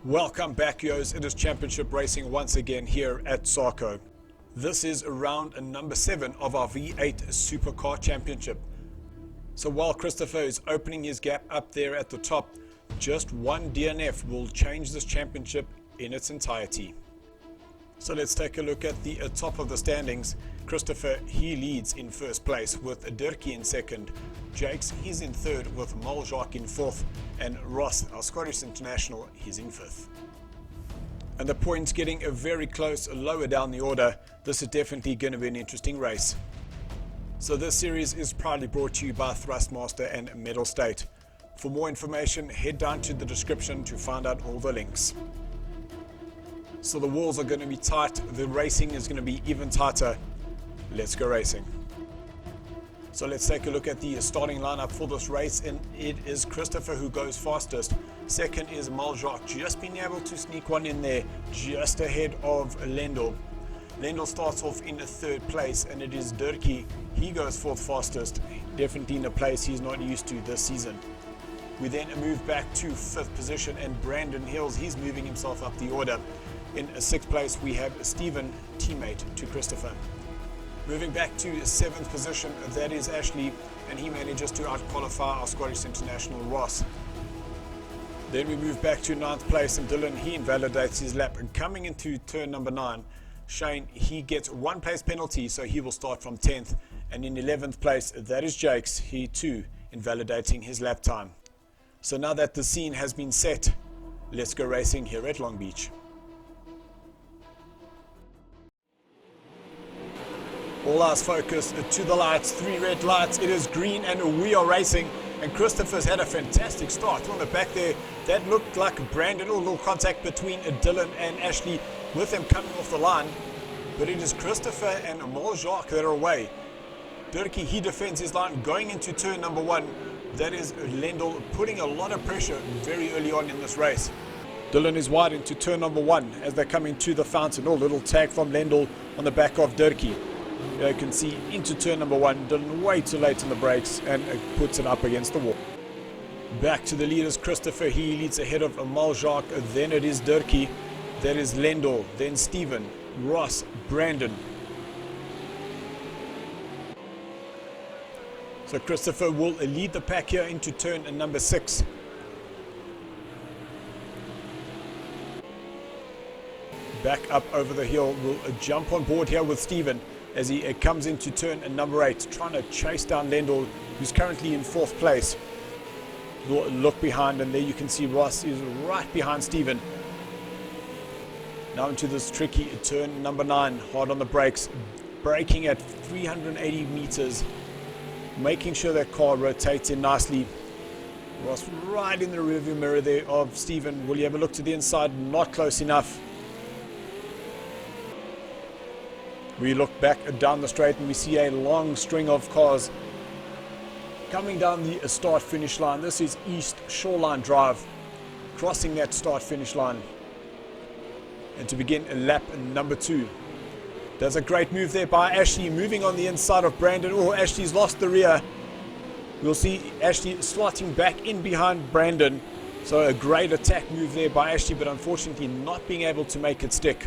Welcome back, yos. It is championship racing once again here at SARCO. This is round number 7 of our V8 Supercar Championship. So while Christopher is opening his gap up there at the top, just one DNF will change this championship in its entirety. So let's take a look at the top of the standings. Christopher, he leads in first place with Dirkie in second. Jakes, he's in third with Maljaak in fourth. And Ross, our Scottish international, he's in fifth. And the points getting very close lower down the order. This is definitely going to be an interesting race. So this series is proudly brought to you by Thrustmaster and Mettlestate. For more information, head down to the description to find out all the links. So the walls are going to be tight, the racing is going to be even tighter. Let's go racing. So let's take a look at the starting lineup for this race, and it is Christopher who goes fastest. Second is Maljaak, just being able to sneak one in there just ahead of Lendl. Lendl starts off in third place, and it is Dirkie. He goes fourth fastest, definitely in a place he's not used to this season. We then move back to fifth position, and Brandon Hills, he's moving himself up the order. In sixth place we have Stephen, teammate to Christopher. Moving back to 7th position, that is Ashley, and he manages to out-qualify our Scottish international Ross. Then we move back to 9th place, and Dylan, he invalidates his lap. And coming into turn number 9, Shane, he gets 1 place penalty, so he will start from 10th. And in 11th place, that is Jakes, he too invalidating his lap time. So now that the scene has been set, let's go racing here at Long Beach. All eyes focus to the lights, 3 red lights, it is green and we are racing. And Christopher's had a fantastic start on the back there. That looked like Brandon, a little contact between Dylan and Ashley with them coming off the line. But it is Christopher and Maljaak that are away. Dirkie, he defends his line going into turn number 1. That is Lendl putting a lot of pressure very early on in this race. Dylan is wide into turn number 1 as they come into the fountain. Oh, little tag from Lendl on the back of Dirkie. You can see into turn number 1, Dylan way too late on the brakes and puts it up against the wall. Back to the leaders, Christopher, he leads ahead of Maljaak, then it is Dirkie, that is Lendl, then Stephen, Ross, Brandon. So Christopher will lead the pack here into turn number 6. Back up over the hill, we'll jump on board here with Stephen as he comes into turn number 8, trying to chase down Lendl, who's currently in 4th place. We'll look behind, and there you can see Ross is right behind Stephen. Now into this tricky turn number 9, hard on the brakes, braking at 380 meters, making sure that car rotates in nicely. Ross right in the rearview mirror there of Stephen. Will you have a look to the inside? Not close enough. We look back down the straight and we see a long string of cars coming down the start-finish line. This is East Shoreline Drive, crossing that start-finish line. And to begin lap number 2. There's a great move there by Ashley, moving on the inside of Brandon. Oh, Ashley's lost the rear. We'll see Ashley slotting back in behind Brandon. So a great attack move there by Ashley, but unfortunately not being able to make it stick.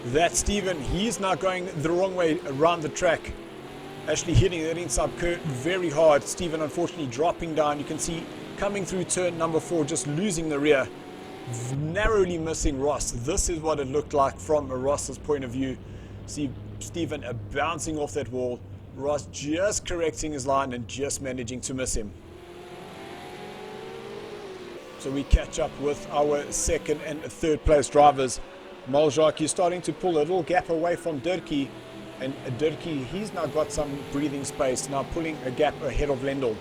That's Stephen, he's now going the wrong way around the track. Actually hitting that inside curve very hard. Stephen unfortunately dropping down. You can see coming through turn number 4, just losing the rear. Narrowly missing Ross. This is what it looked like from Ross's point of view. See Stephen bouncing off that wall. Ross just correcting his line and just managing to miss him. So we catch up with our 2nd and 3rd place drivers. Maljaak is starting to pull a little gap away from Dirkie, and Dirkie, he's now got some breathing space, now pulling a gap ahead of Lendl.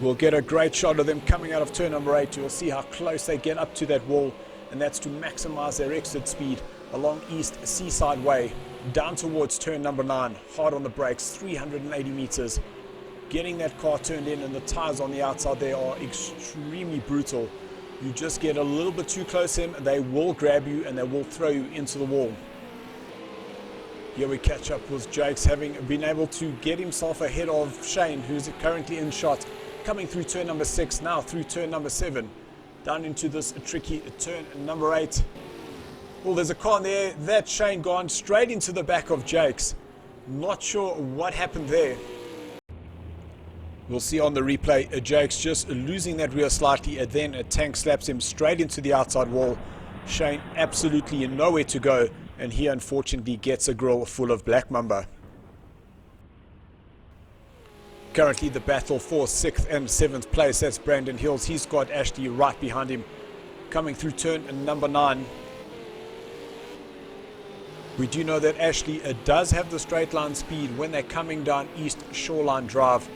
We'll get a great shot of them coming out of turn number 8. You'll see how close they get up to that wall, and that's to maximize their exit speed along East Seaside Way, down towards turn number 9, hard on the brakes, 380 meters. Getting that car turned in, and the tires on the outside there are extremely brutal. You just get a little bit too close to them, they will grab you and they will throw you into the wall. Here we catch up with Jakes, having been able to get himself ahead of Shane, who's currently in shot. coming through turn number 6, now through turn number 7. down into this tricky turn number 8. Well, there's a car in there. That's Shane gone straight into the back of Jake's. Not sure what happened there. We'll see on the replay, Jake's just losing that rear slightly, and then a tank slaps him straight into the outside wall. Shane absolutely nowhere to go, and he unfortunately gets a grill full of black mamba. Currently the battle for 6th and 7th place, that's Brandon Hills. He's got Ashley right behind him, coming through turn number 9. We do know that Ashley does have the straight line speed when they're coming down East Shoreline Drive.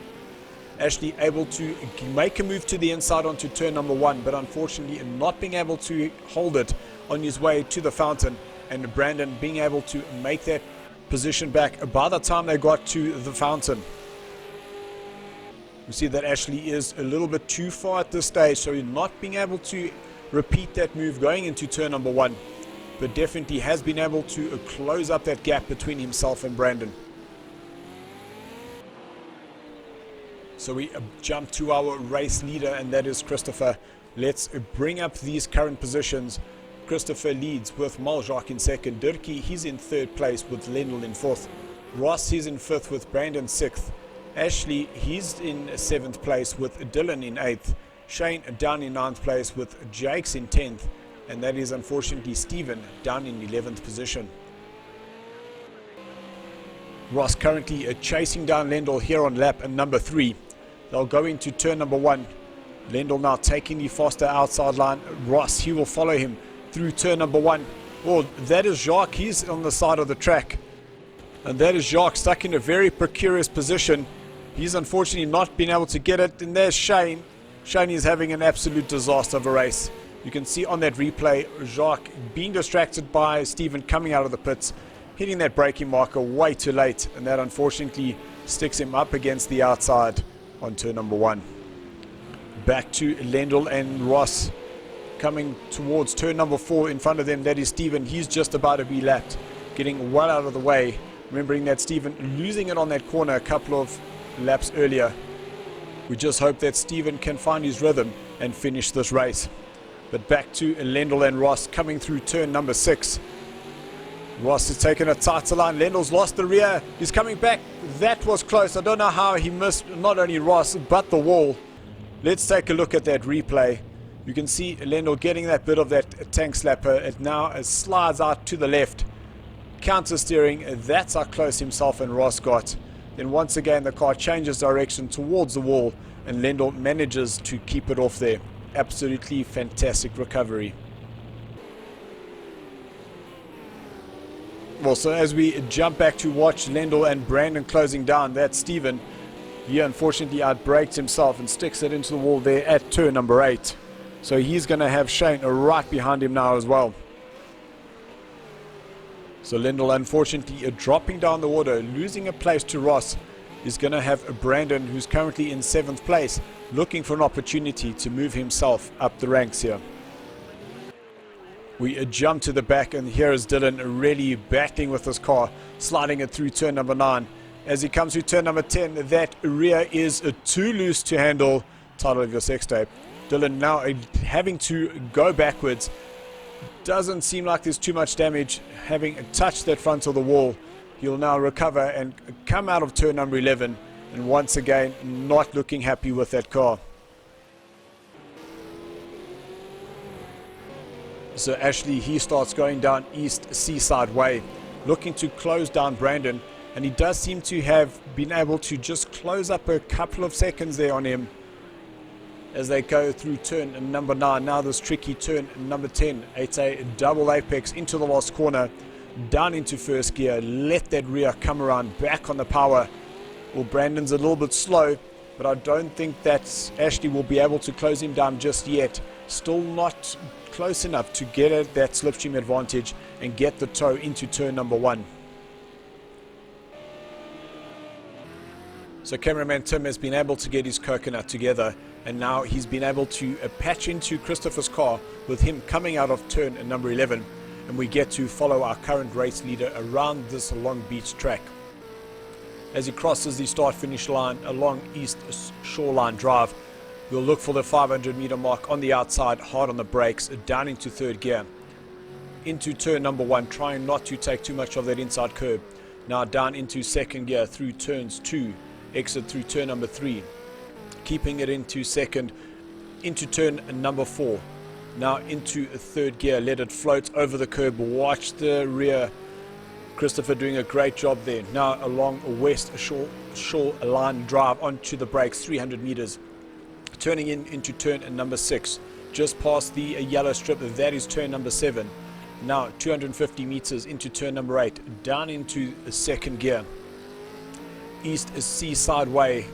Ashley able to make a move to the inside onto turn number 1, but unfortunately not being able to hold it on his way to the fountain, and Brandon being able to make that position back by the time they got to the fountain. We see that Ashley is a little bit too far at this stage, so he's not being able to repeat that move going into turn number 1, but definitely has been able to close up that gap between himself and Brandon. So we jump to our race leader, and that is Christopher. Let's bring up these current positions. Christopher leads with Maljak in 2nd. Dirkie, he's in 3rd place with Lendl in 4th. Ross, he's in 5th with Brandon 6th. Ashley, he's in 7th place with Dylan in 8th. Shane down in 9th place with Jakes in 10th. And that is unfortunately Stephen down in 11th position. Ross currently chasing down Lendl here on lap number 3. They'll go into turn number 1. Lendl now taking the faster outside line. Ross, he will follow him through turn number 1. Oh, that is Jacques. He's on the side of the track. And that is Jacques stuck in a very precarious position. He's unfortunately not been able to get it. And there's Shane. Shane is having an absolute disaster of a race. You can see on that replay, Jacques being distracted by Stephen coming out of the pits, hitting that braking marker way too late. And that unfortunately sticks him up against the outside on turn number 1. Back to Lendl and Ross coming towards turn number 4. In front of them, that is Stephen. He's just about to be lapped, getting well out of the way. Remembering that Stephen losing it on that corner a couple of laps earlier. We just hope that Stephen can find his rhythm and finish this race. But back to Lendl and Ross coming through turn number 6. Ross has taken a tighter line. Lendl's lost the rear. He's coming back. That was close. I don't know how he missed not only Ross but the wall. Let's take a look at that replay. You can see Lendl getting that bit of that tank slapper. It now slides out to the left. Counter steering. That's how close himself and Ross got. Then once again the car changes direction towards the wall, and Lendl manages to keep it off there. Absolutely fantastic recovery. Well, so as we jump back to watch Lendl and Brandon closing down, that's Stephen. He unfortunately outbrakes himself and sticks it into the wall there at turn number 8. So he's going to have Shane right behind him now as well. So Lendl unfortunately dropping down the water, losing a place to Ross. Is going to have Brandon, who's currently in 7th place, looking for an opportunity to move himself up the ranks here. We jump to the back, and here is Dylan really battling with this car, sliding it through turn number 9. As he comes through turn number 10, that rear is too loose to handle. Title of your sex tape. Dylan now having to go backwards. Doesn't seem like there's too much damage. Having touched that front of the wall, he'll now recover and come out of turn number 11. And once again, not looking happy with that car. So Ashley, he starts going down East Seaside Way, looking to close down Brandon. And he does seem to have been able to just close up a couple of seconds there on him as they go through turn number 9. Now this tricky turn number 10. It's a double apex into the last corner, down into first gear. Let that rear come around, back on the power. Well, Brandon's a little bit slow, but I don't think that Ashley will be able to close him down just yet. Still not close enough to get at that slipstream advantage and get the tow into turn number 1. So cameraman Tim has been able to get his coconut together, and now he's been able to patch into Christopher's car with him coming out of turn number 11, and we get to follow our current race leader around this Long Beach track. As he crosses the start-finish line along East Shoreline Drive, We'll look for the 500 meter mark on the outside, hard on the brakes, down into third gear. Into turn number 1, trying not to take too much of that inside curb. Now down into second gear through turns 2, exit through turn number 3. Keeping it into second, into turn number 4. Now into third gear, let it float over the curb, watch the rear. Christopher doing a great job there. Now along a west shore line drive onto the brakes, 300 meters. Turning into turn number 6, just past the yellow strip, that is turn number 7. Now 250 meters into turn number 8, down into the second gear. East Seaside Way.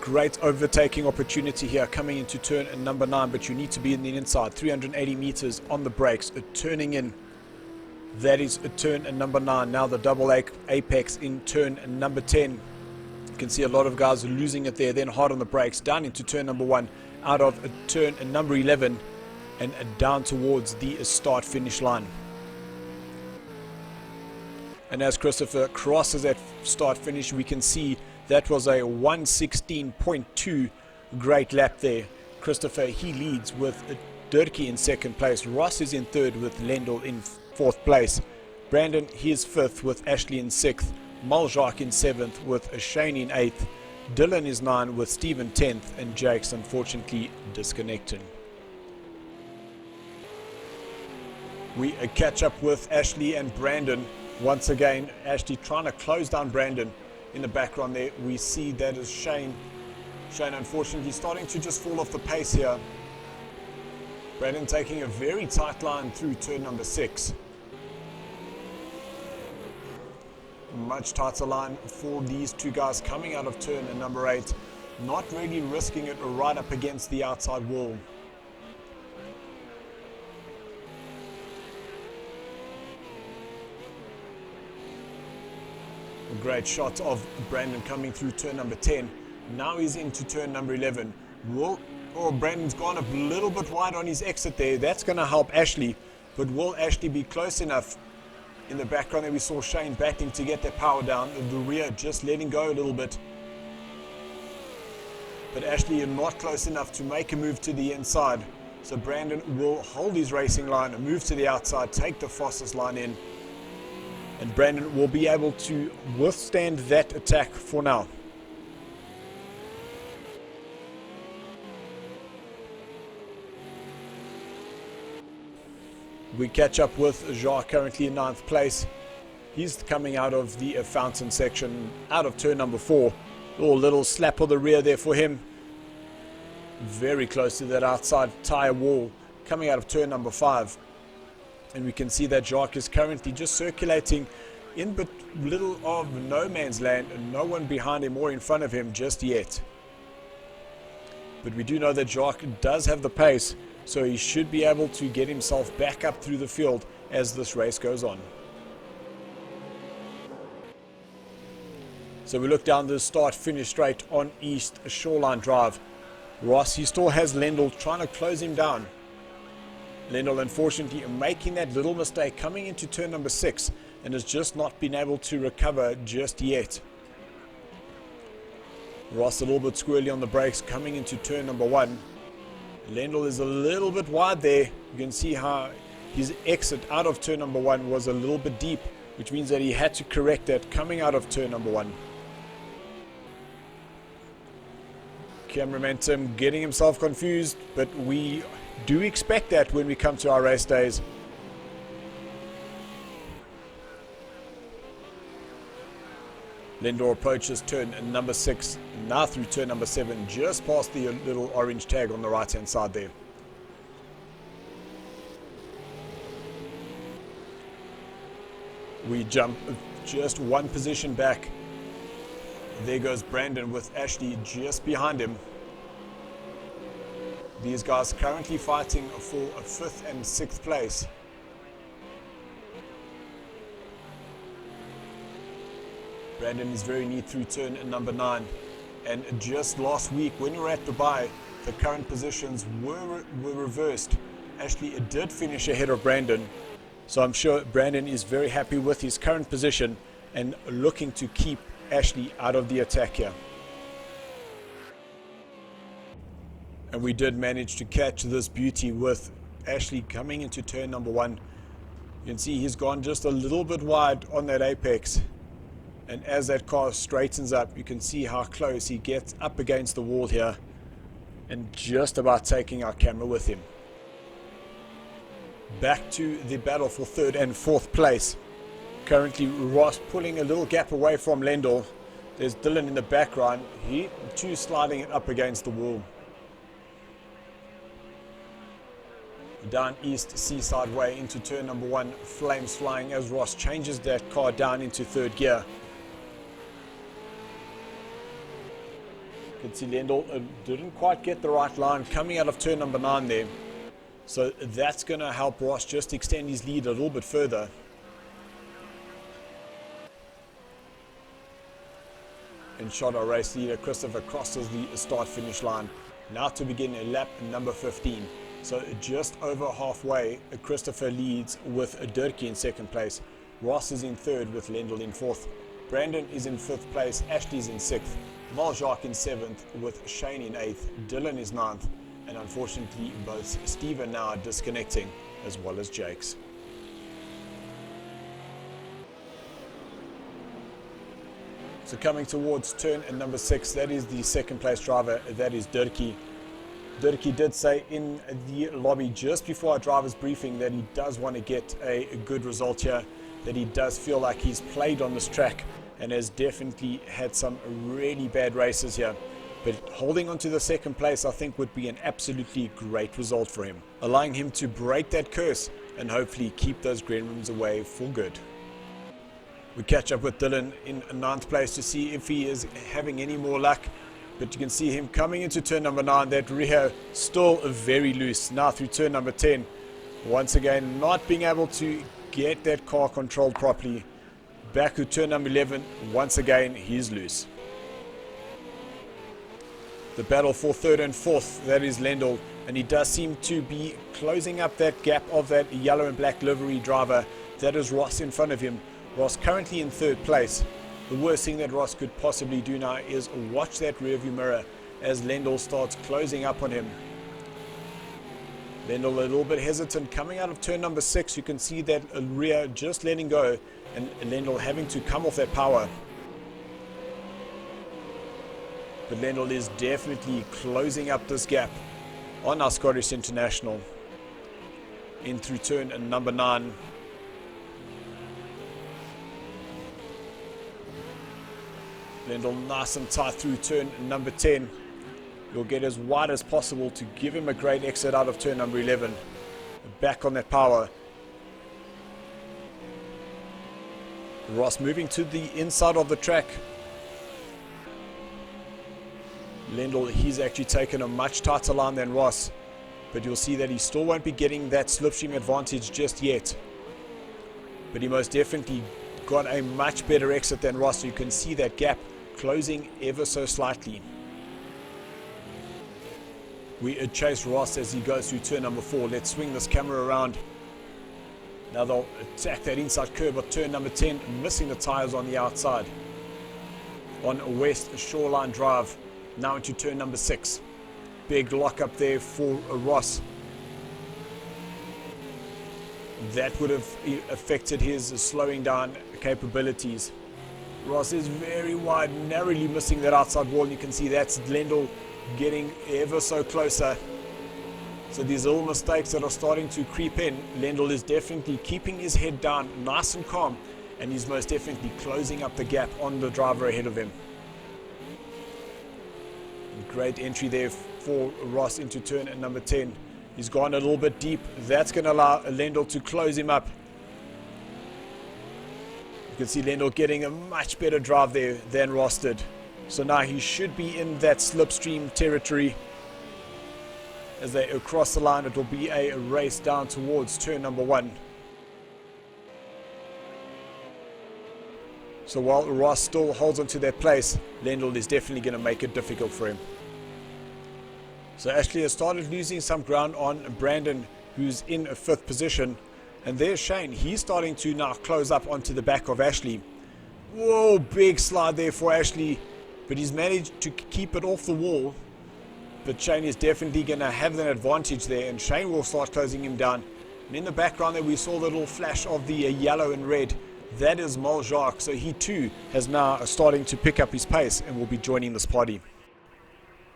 Great overtaking opportunity here coming into turn number 9, but you need to be in the inside. 380 meters on the brakes, turning in. That is turn number 9. Now the double apex in turn number 10. You can see a lot of guys losing it there, then hard on the brakes, down into turn number 1, out of turn number 11, and down towards the start finish line. And as Christopher crosses that start finish, we can see that was a 1:16.2 great lap there. Christopher, he leads with Durkee in second place. Ross is in third with Lendl in fourth place. Brandon, he is fifth with Ashley in sixth. Maljak in seventh with Shane in eighth. Dylan is 9 with Stephen 10th, and Jake's unfortunately disconnecting. We catch up with Ashley and Brandon. Once again, Ashley trying to close down Brandon. In the background there, we see that is Shane. Shane unfortunately starting to just fall off the pace here. Brandon taking a very tight line through turn number 6. Much tighter line for these two guys coming out of turn number 8. Not really risking it right up against the outside wall. A great shot of Brandon coming through turn number 10. Now he's into turn number 11. Brandon's gone a little bit wide on his exit there. That's going to help Ashley. But will Ashley be close enough? In the background there we saw Shane battling to get that power down. The rear just letting go a little bit. But Ashley not close enough to make a move to the inside. So Brandon will hold his racing line and move to the outside, take the fastest line in. And Brandon will be able to withstand that attack for now. We catch up with Jacques, currently in 9th place. He's coming out of the fountain section, out of turn number 4. Little slap on the rear there for him. Very close to that outside tyre wall, coming out of turn number 5. And we can see that Jacques is currently just circulating in but little of no man's land, and no one behind him or in front of him just yet. But we do know that Jacques does have the pace, so he should be able to get himself back up through the field as this race goes on. So we look down the start-finish straight on East Shoreline Drive. Ross, he still has Lendl trying to close him down. Lendl unfortunately making that little mistake coming into turn number 6 and has just not been able to recover just yet. Ross a little bit squirrely on the brakes coming into turn number 1. Lendl is a little bit wide there. You can see how his exit out of turn number 1 was a little bit deep, which means that he had to correct that coming out of turn number 1. Cameraman Tim getting himself confused, but we do expect that when we come to our race days. Lendl approaches turn number 6, now through turn number 7, just past the little orange tag on the right hand side there. We jump just one position back. There goes Brandon with Ashley just behind him. These guys currently fighting for a 5th and 6th place. Brandon is very neat through turn number 9. And just last week when we were at Dubai, the current positions were reversed. Ashley did finish ahead of Brandon. So I'm sure Brandon is very happy with his current position and looking to keep Ashley out of the attack here. And we did manage to catch this beauty with Ashley coming into turn number 1. You can see he's gone just a little bit wide on that apex. And as that car straightens up, you can see how close he gets up against the wall here. And just about taking our camera with him. Back to the battle for 3rd and 4th place. Currently Ross pulling a little gap away from Lendl. There's Dylan in the background. He too sliding it up against the wall. Down East Seaside Way into turn number 1. Flames flying as Ross changes that car down into 3rd gear. You can see Lendl didn't quite get the right line coming out of turn number 9 there. So that's going to help Ross just extend his lead a little bit further. In shot, our race leader Christopher crosses the start-finish line. Now to begin lap number 15. So just over halfway, Christopher leads with Dirkie in 2nd place. Ross is in 3rd with Lendl in 4th. Brandon is in 5th place. Ashley's in 6th. Maljak in 7th with Shane in 8th. Dylan is 9th. And unfortunately, both Steve and now are disconnecting, as well as Jake's. So coming towards turn number 6, that is the 2nd place driver, that is Dirkie. Dirkie did say in the lobby just before our driver's briefing that he does want to get a good result here, that he does feel like he's played on this track and has definitely had some really bad races here. But holding on to the 2nd place, I think, would be an absolutely great result for him, allowing him to break that curse and hopefully keep those gremlins away for good. We catch up with Dylan in 9th place to see if he is having any more luck. But you can see him coming into turn number 9. That rear still very loose. Now through turn number 10. Once again, not being able to get that car controlled properly. Back to turn number 11. Once again, he's loose. The battle for 3rd and 4th, that is Lendl. And he does seem to be closing up that gap of that yellow and black livery driver. That is Ross in front of him. Ross currently in 3rd place. The worst thing that Ross could possibly do now is watch that rearview mirror as Lendl starts closing up on him. Lendl a little bit hesitant coming out of turn number 6. You can see that rear just letting go and Lendl having to come off that power. But Lendl is definitely closing up this gap on our Scottish International. In through turn number 9. Lendl nice and tight through turn number 10. You'll get as wide as possible to give him a great exit out of turn number 11. Back on that power. Ross moving to the inside of the track. Lendl, he's actually taken a much tighter line than Ross. But you'll see that he still won't be getting that slipstream advantage just yet. But he most definitely got a much better exit than Ross. So you can see that gap closing ever so slightly. We chase Ross as he goes through turn number 4. Let's swing this camera around. Now they'll attack that inside curve of turn number 10, missing the tires on the outside. On West Shoreline Drive, now into turn number 6. Big lock up there for Ross. That would have affected his slowing down capabilities. Ross is very wide, narrowly missing that outside wall. You can see that's Lendl getting ever so closer. So these little mistakes that are starting to creep in, Lendl is definitely keeping his head down, nice and calm, and he's most definitely closing up the gap on the driver ahead of him. Great entry there for Ross into turn number 10. He's gone a little bit deep. That's going to allow Lendl to close him up. You can see Lendl getting a much better drive there than Ross did. So now he should be in that slipstream territory. As they cross the line, it will be a race down towards turn number 1. So while Ross still holds on to that place, Lendl is definitely going to make it difficult for him. So Ashley has started losing some ground on Brandon, who's in a 5th position. And there's Shane. He's starting to now close up onto the back of Ashley. Whoa, big slide there for Ashley. But he's managed to keep it off the wall. But Shane is definitely going to have an advantage there, and Shane will start closing him down. And in the background there we saw the little flash of the yellow and red. That is Jacques, so he too has now starting to pick up his pace and will be joining this party.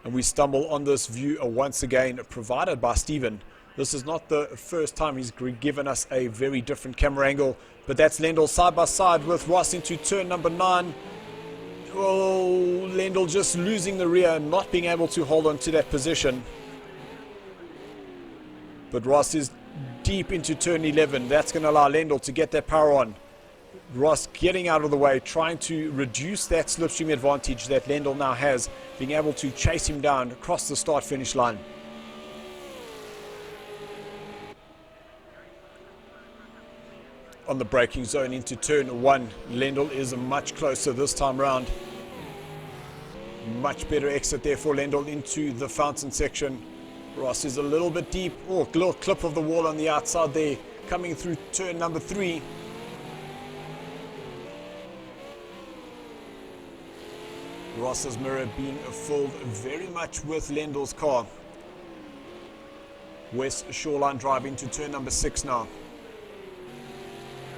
And we stumble on this view once again, provided by Stephen. This is not the first time he's given us a very different camera angle, but that's Lendl side by side with Ross into turn number 9. Oh, Lendl just losing the rear, not being able to hold on to that position. But Ross is deep into turn 11. That's going to allow Lendl to get that power on. Ross getting out of the way, trying to reduce that slipstream advantage that Lendl now has, being able to chase him down across the start-finish line. On the braking zone into turn 1, Lendl is much closer this time round. Much better exit there for Lendl into the fountain section. Ross is a little bit deep. Oh, a little clip of the wall on the outside there, coming through turn number 3. Ross's mirror being filled very much with Lendl's car. West Shoreline Drive into turn number 6 now.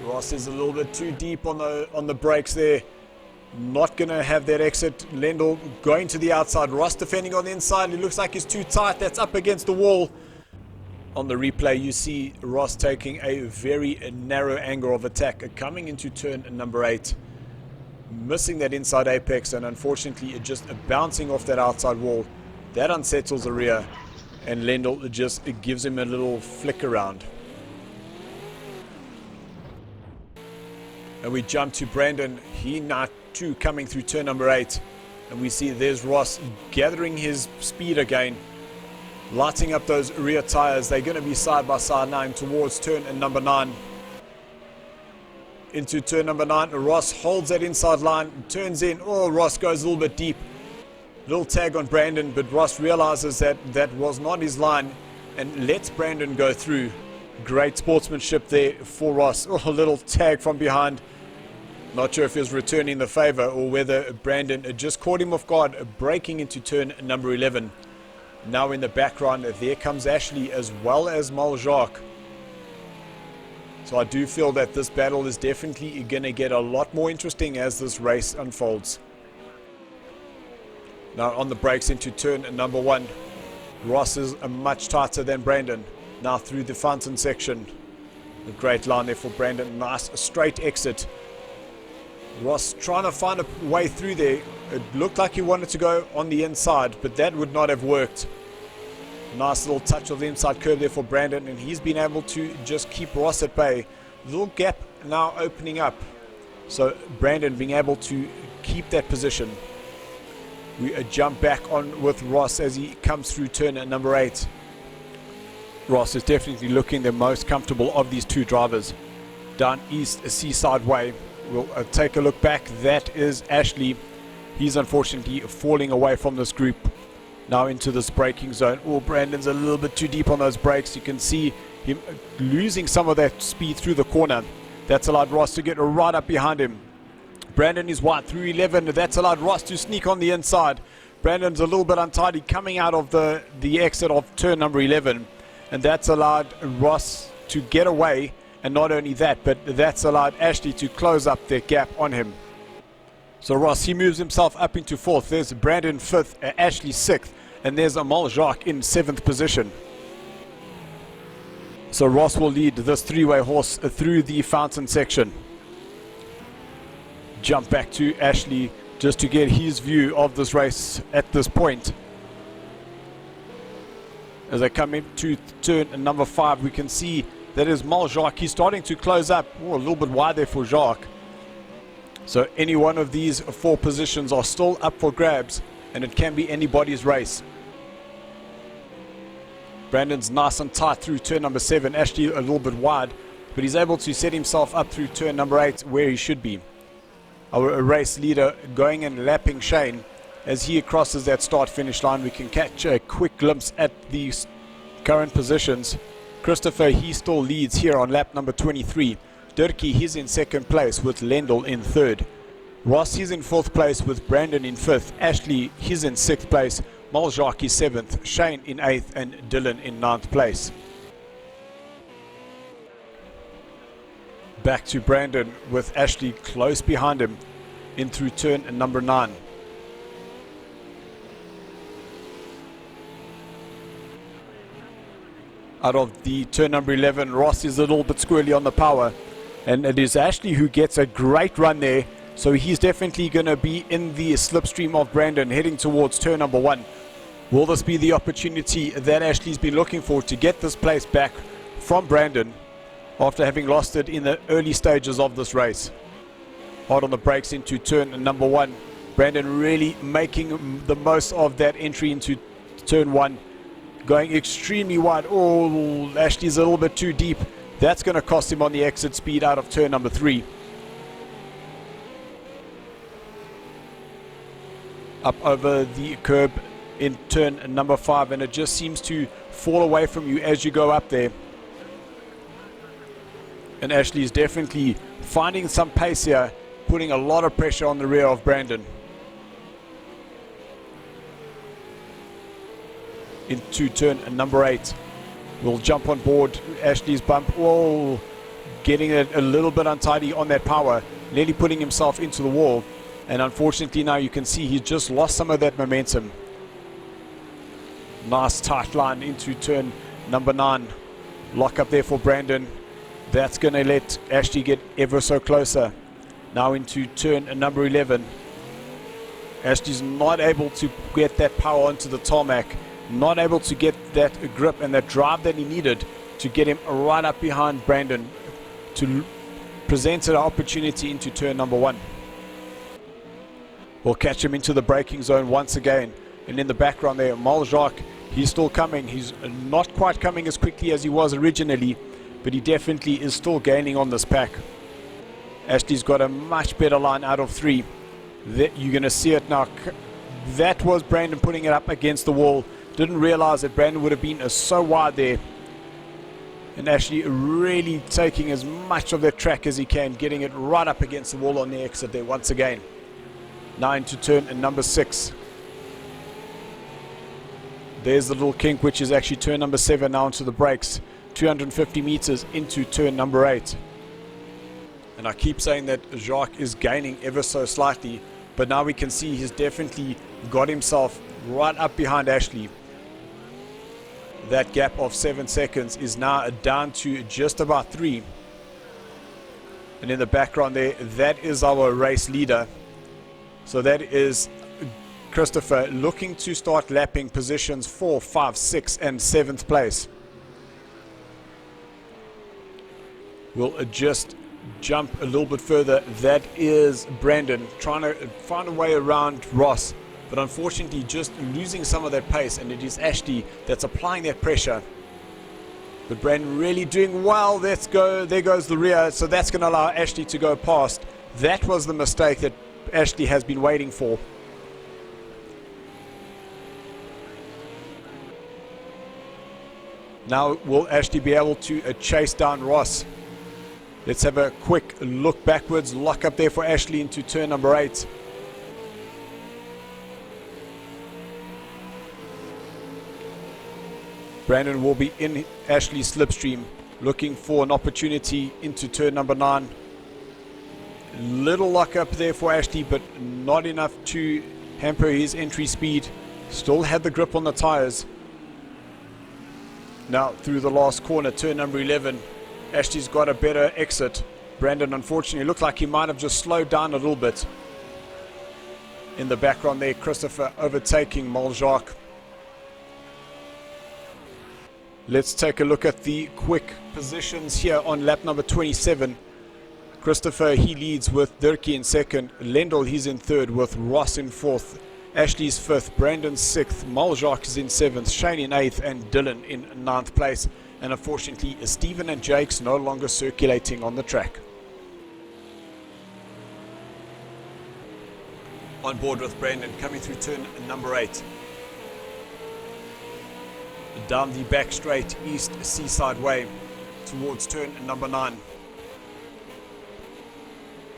Ross is a little bit too deep on the brakes there. Not going to have that exit. Lendl going to the outside. Ross defending on the inside. It looks like he's too tight. That's up against the wall. On the replay, you see Ross taking a very narrow angle of attack, coming into turn number 8. Missing that inside apex, and unfortunately just bouncing off that outside wall. That unsettles the rear, and Lendl just gives him a little flick around. And we jump to Brandon. He now too coming through turn number 8. And we see there's Ross gathering his speed again. Lighting up those rear tires. They're going to be side by side now towards turn number 9. Into turn number 9. Ross holds that inside line. Turns in. Oh, Ross goes a little bit deep. Little tag on Brandon. But Ross realizes that that was not his line and lets Brandon go through. Great sportsmanship there for Ross. Oh, a little tag from behind. Not sure if he was returning the favor or whether Brandon just caught him off guard, breaking into turn number 11. Now in the background, there comes Ashley as well as Jacques. So I do feel that this battle is definitely going to get a lot more interesting as this race unfolds. Now on the brakes into turn number 1. Ross is much tighter than Brandon. Now through the fountain section. A great line there for Brandon. Nice straight exit. Ross trying to find a way through there. It looked like he wanted to go on the inside, but that would not have worked. Nice little touch of the inside curve there for Brandon, and he's been able to just keep Ross at bay. Little gap now opening up. So Brandon being able to keep that position. We jump back on with Ross as he comes through turn at number 8. Ross is definitely looking the most comfortable of these two drivers. Down East Seaside Way. We'll take a look back. That is Ashley. He's unfortunately falling away from this group. Now into this braking zone. Oh, Brandon's a little bit too deep on those brakes. You can see him losing some of that speed through the corner. That's allowed Ross to get right up behind him. Brandon is wide through 11. That's allowed Ross to sneak on the inside. Brandon's a little bit untidy coming out of the exit of turn number 11. And that's allowed Ross to get away. And not only that, but that's allowed Ashley to close up their gap on him. So Ross, he moves himself up into 4th. There's Brandon 5th, Ashley 6th. And there's Jacques in 7th position. So Ross will lead this three-way horse through the fountain section. Jump back to Ashley just to get his view of this race at this point. As I come into turn number 5, we can see that is Jacques. He's starting to close up. Oh, a little bit wide there for Jacques. So any one of these 4 positions are still up for grabs, and it can be anybody's race. Brandon's nice and tight through turn number 7. Ashley a little bit wide, but he's able to set himself up through turn number 8 where he should be. Our race leader going and lapping Shane. As he crosses that start-finish line, we can catch a quick glimpse at these current positions. Christopher, he still leads here on lap number 23. Dirkie, he's in 2nd place with Lendl in 3rd. Ross, he's in 4th place with Brandon in 5th. Ashley, he's in 6th place Jacques is 7th, Shane in 8th, and Dylan in 9th place. Back to Brandon with Ashley close behind him in through turn number 9. Out of the turn number 11, Ross is a little bit squirrely on the power, and it is Ashley who gets a great run there. So he's definitely going to be in the slipstream of Brandon heading towards turn number 1. Will this be the opportunity that Ashley's been looking for to get this place back from Brandon after having lost it in the early stages of this race? Hard on the brakes into turn number 1. Brandon really making the most of that entry into turn 1. Going extremely wide. Oh, Ashley's a little bit too deep. That's going to cost him on the exit speed out of turn number 3. Up over the curb in turn number 5, and it just seems to fall away from you as you go up there. And Ashley is definitely finding some pace here, putting a lot of pressure on the rear of Brandon. Into turn number 8. We'll jump on board Ashley's bump. Whoa, getting it a little bit untidy on that power, nearly putting himself into the wall. And unfortunately now you can see he's just lost some of that momentum. Nice tight line into turn number 9. Lock up there for Brandon. That's going to let Ashley get ever so closer. Now into turn number 11. Ashley's not able to get that power onto the tarmac. Not able to get that grip and that drive that he needed to get him right up behind Brandon to present an opportunity into turn number 1. We'll catch him into the braking zone once again. And in the background there, Jacques, he's still coming. He's not quite coming as quickly as he was originally, but he definitely is still gaining on this pack. Ashley's got a much better line out of 3. You're going to see it now. That was Brandon putting it up against the wall. Didn't realize that Brandon would have been so wide there. And Ashley really taking as much of that track as he can, getting it right up against the wall on the exit there once again. Now into turn number 6. There's the little kink, which is actually turn number 7 now onto the brakes. 250 meters into turn number 8. And I keep saying that Jacques is gaining ever so slightly, but now we can see he's definitely got himself right up behind Ashley. That gap of 7 seconds is now down to just about 3. And in the background there, that is our race leader. So that is Christopher looking to start lapping positions 4, 5, 6 and 7th place. We'll just jump a little bit further. That is Brandon trying to find a way around Ross, but unfortunately just losing some of that pace, and it is Ashley that's applying that pressure. But Brandon really doing well. Let's go. There goes the rear, so that's going to allow Ashley to go past. That was the mistake that Ashley has been waiting for. Now will Ashley be able to chase down Ross? Let's have a quick look backwards. Lock up there for Ashley into turn number 8. Brandon will be in Ashley's slipstream, looking for an opportunity into turn number 9. Little lock up there for Ashley, but not enough to hamper his entry speed. Still had the grip on the tires. Now through the last corner, turn number 11. Ashley's got a better exit. Brandon unfortunately looked like he might have just slowed down a little bit. In the background there, Christopher overtaking Jacques. Let's take a look at the quick positions here on lap number 27. Christopher, he leads with Dirkie in 2nd. Lendl, he's in 3rd with Ross in 4th. Ashley's 5th. Brandon 6th. Jacques is in 7th. Shane in 8th. And Dylan in 9th place. And unfortunately, Stephen and Jake's no longer circulating on the track. On board with Brandon, coming through turn number 8. Down the back straight, east seaside way, towards turn number 9.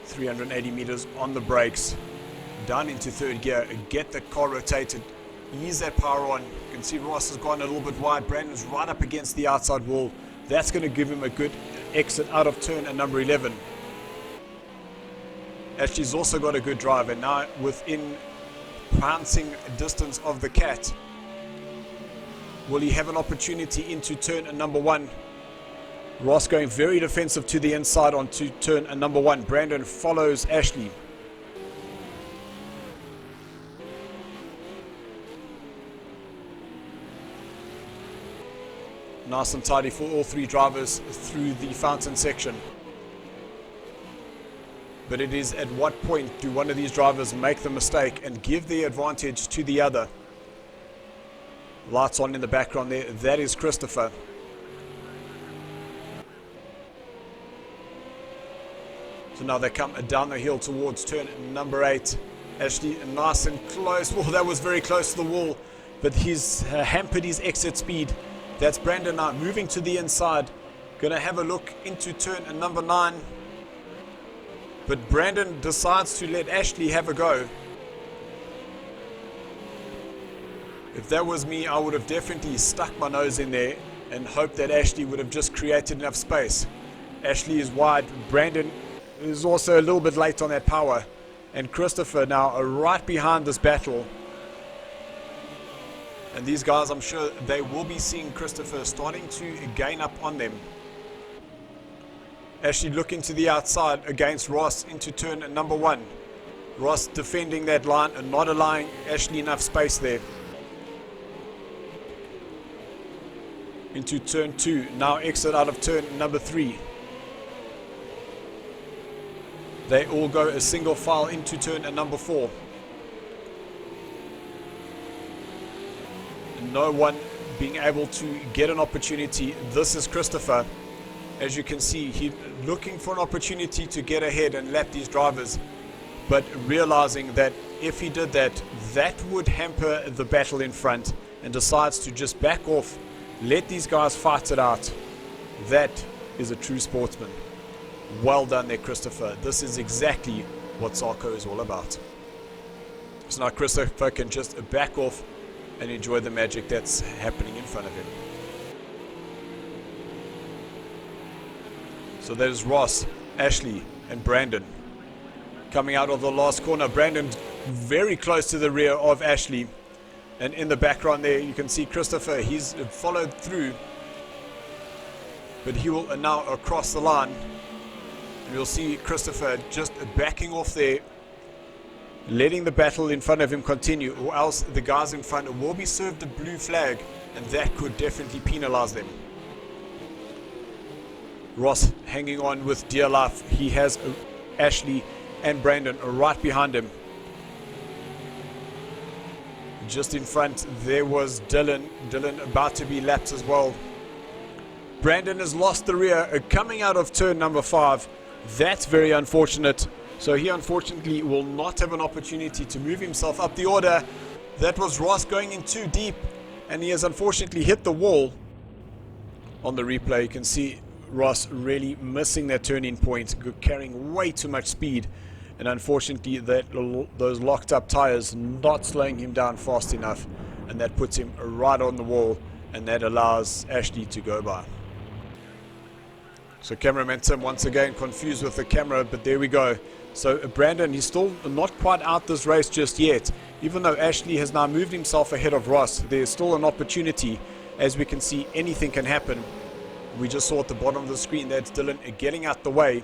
380 meters on the brakes. Down into 3rd gear, get the car rotated ease that power on. You can see Ross has gone a little bit wide. Brandon's right up against the outside wall. That's going to give him a good exit out of turn at number 11. Ashley's also got a good drive, and now within pouncing distance of the cat. Will he have an opportunity into turn at number 1? Ross going very defensive to the inside onto turn at number 1. Brandon follows Ashley. Nice and tidy for all three drivers through the fountain section. But it is at what point do one of these drivers make the mistake and give the advantage to the other? Lights on in the background there. That is Christopher. So now they come down the hill towards turn number 8. Ashley nice and close. Well, that was very close to the wall, but he's hampered his exit speed. That's Brandon now moving to the inside. Going to have a look into turn number 9. But Brandon decides to let Ashley have a go. If that was me, I would have definitely stuck my nose in there and hoped that Ashley would have just created enough space. Ashley is wide. Brandon is also a little bit late on that power. And Christopher now are right behind this battle. And these guys, I'm sure they will be seeing Christopher starting to gain up on them. Ashley looking to the outside against Ross into turn number 1. Ross defending that line and not allowing Ashley enough space there. Into turn 2. Now exit out of turn number 3. They all go a single file into turn number 4. No one being able to get an opportunity. This is Christopher. As you can see, he's looking for an opportunity to get ahead and lap these drivers, but realizing that if he did that, that would hamper the battle in front, and decides to just back off, let these guys fight it out. That is a true sportsman. Well done there, Christopher. This is exactly what SARCO is all about. So now Christopher can just back off and enjoy the magic that's happening in front of him. So there's Ross, Ashley, and Brandon. Coming out of the last corner, Brandon very close to the rear of Ashley. And in the background there, you can see Christopher. He's followed through, but he will now across the line. And you'll see Christopher just backing off there, letting the battle in front of him continue, or else the guys in front will be served a blue flag, and that could definitely penalize them. Ross hanging on with dear life. He has Ashley and Brandon right behind him. Just in front there was Dylan. Dylan about to be lapped as well. Brandon has lost the rear coming out of turn number 5. That's very unfortunate. So he unfortunately will not have an opportunity to move himself up the order. That was Ross going in too deep, and he has unfortunately hit the wall. On the replay you can see Ross really missing that turning point, carrying way too much speed, and unfortunately those locked up tires not slowing him down fast enough, and that puts him right on the wall, and that allows Ashley to go by. So cameraman Tim once again confused with the camera, but there we go. So Brandon, he's still not quite out this race just yet. Even though Ashley has now moved himself ahead of Ross, there's still an opportunity. As we can see, anything can happen. We just saw at the bottom of the screen that's Dylan getting out the way.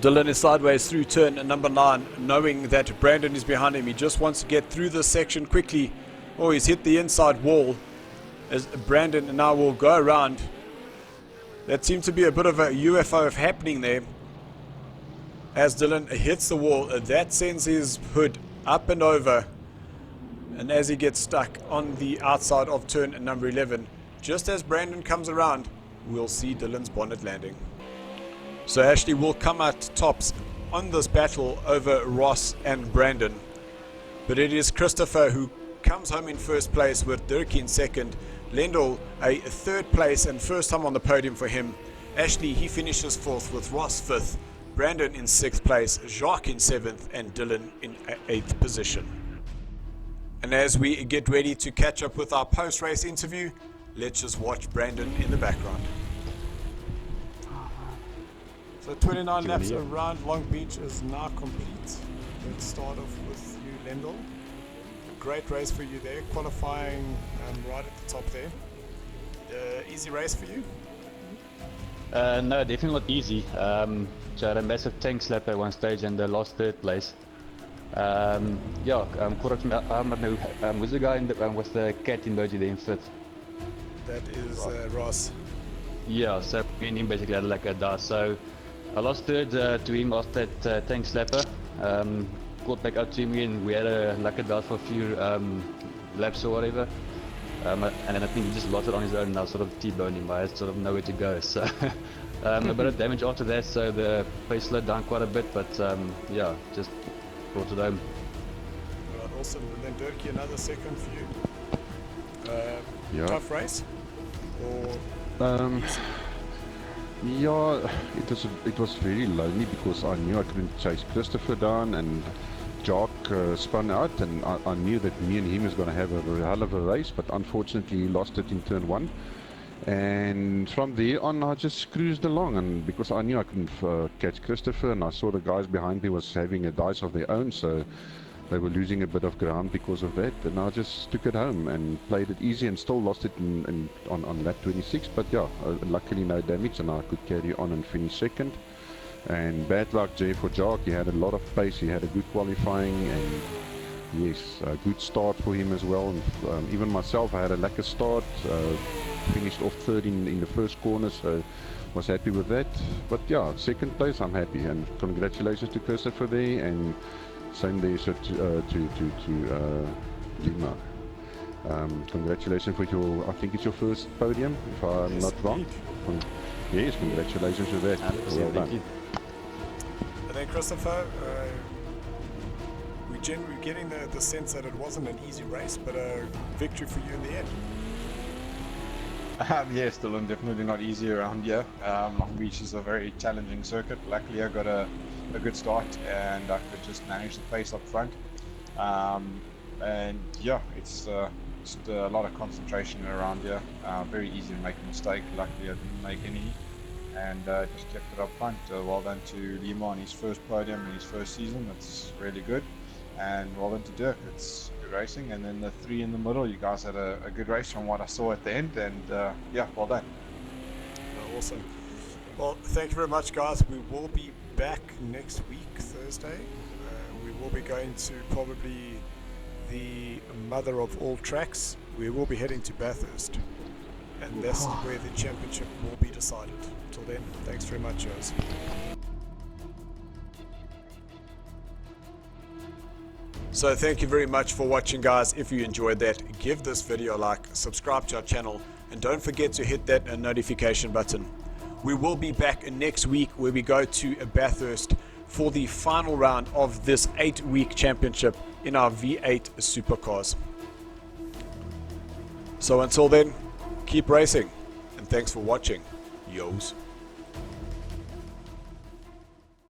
Dylan is sideways through turn number 9, knowing that Brandon is behind him. He just wants to get through this section quickly. Oh, he's hit the inside wall, as Brandon now will go around. That seemed to be a bit of a UFO happening there. As Dylan hits the wall, that sends his hood up and over. And as he gets stuck on the outside of turn number 11, just as Brandon comes around, we'll see Dylan's bonnet landing. So Ashley will come out tops on this battle over Ross and Brandon. But it is Christopher who comes home in first place, with Dirk in second. Lendl a third place and first time on the podium for him. Ashley, he finishes fourth, with Ross fifth. Brandon in 6th place, Jacques in 7th, and Dylan in 8th position. And as we get ready to catch up with our post-race interview, let's just watch Brandon in the background. So 29 laps around Long Beach is now complete. Let's start off with you, Lendl. Great race for you there, qualifying right at the top there. Easy race for you? No, definitely not easy. So I had a massive tank slap at one stage and lost 3rd place. Who's the guy with the cat emoji there in 5th? That is Ross. Yeah, so me and him basically had like a dash. So I lost 3rd to him after that tank slapper. Got back up to me and we had a like a dash for a few laps or whatever. And then I think he just lost it on his own and I sort of T-boned him. I had sort of nowhere to go. So a bit of damage after that, so the pace slowed down quite a bit, but yeah, just brought it home. Right, awesome. And then Dirkie, another second for you. Yeah. Tough race? Or yeah, it was very lonely because I knew I couldn't chase Christopher down, and Jock spun out, and I knew that me and him was going to have a hell of a race, but unfortunately he lost it in turn 1. And from there on I just cruised along, and because I knew I couldn't catch Christopher, and I saw the guys behind me was having a dice of their own, so they were losing a bit of ground because of that, and I just took it home and played it easy and still lost it on lap 26, but yeah, luckily no damage and I could carry on and finish 2nd. And bad luck Jay for Jock, he had a lot of pace, he had a good qualifying, and yes, a good start for him as well. And, even myself, I had a lacquer start, finished off 3rd in the first corner, so was happy with that. But yeah, 2nd place I'm happy, and congratulations to Christopher there, and same there so to Lima. Congratulations for your, I think it's your first podium, if I'm not wrong. Yes, congratulations for that. Well done. And then Christopher, we're getting the sense that it wasn't an easy race, but a victory for you in the end. Yeah, still definitely not easy around here. Long Beach is a very challenging circuit. Luckily I got a good start and I could just manage the pace up front. And yeah, it's just a lot of concentration around here. Very easy to make a mistake. Luckily I didn't make any, and just kept it up front. Well done to Lima on his first podium in his first season. That's really good. And well done to Dirk. It's good racing. And then the 3 in the middle, you guys had a good race from what I saw at the end, and yeah, well done. Awesome. Well, thank you very much, guys. We will be back next week, Thursday. We will be going to probably the mother of all tracks. We will be heading to Bathurst, and that's where the championship will be decided. Till then, thanks very much, Joes. So thank you very much for watching, guys. If you enjoyed that, give this video a like, subscribe to our channel, and don't forget to hit that notification button. We will be back next week where we go to Bathurst for the final round of this 8-week championship in our V8 Supercars. So until then, keep racing, and thanks for watching, yos.